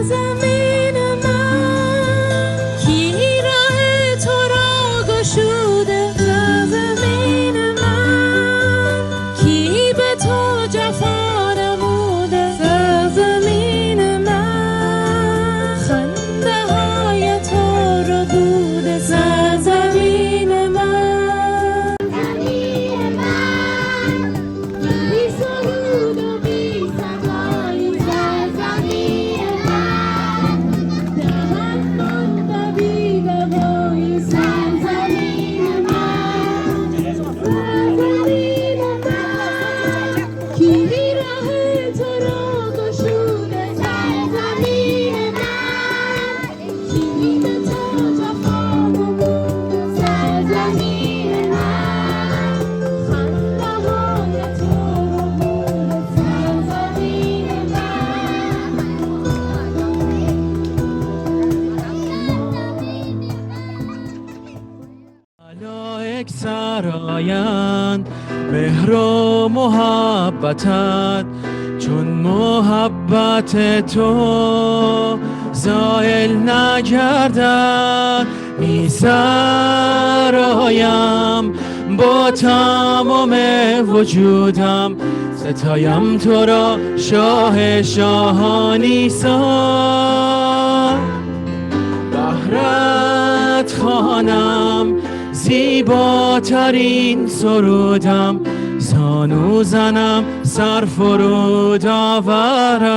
سرزمین من کی راه تو را گشوده سرزمین من کی به تو جفا نموده سرزمین من خنده های تو رو بوده سرزمین من زمین من بی سرود و بی صدای سرزمین من دهن مانده بی دوای سرزمین من سرزمین من کی راه تو را گشوده سرزمین من کی به تو جفا نموده سرزمین من خنده های تو رو بوده سرزمین ملائک سرایند مهر و محبتت چون محبت تو زائل نگردد می سرایم با تمام وجودم ستایم تو را شاه شاهانی سان بهرت خوانم زیباترین سرودم زانو زنم سر فرود آورم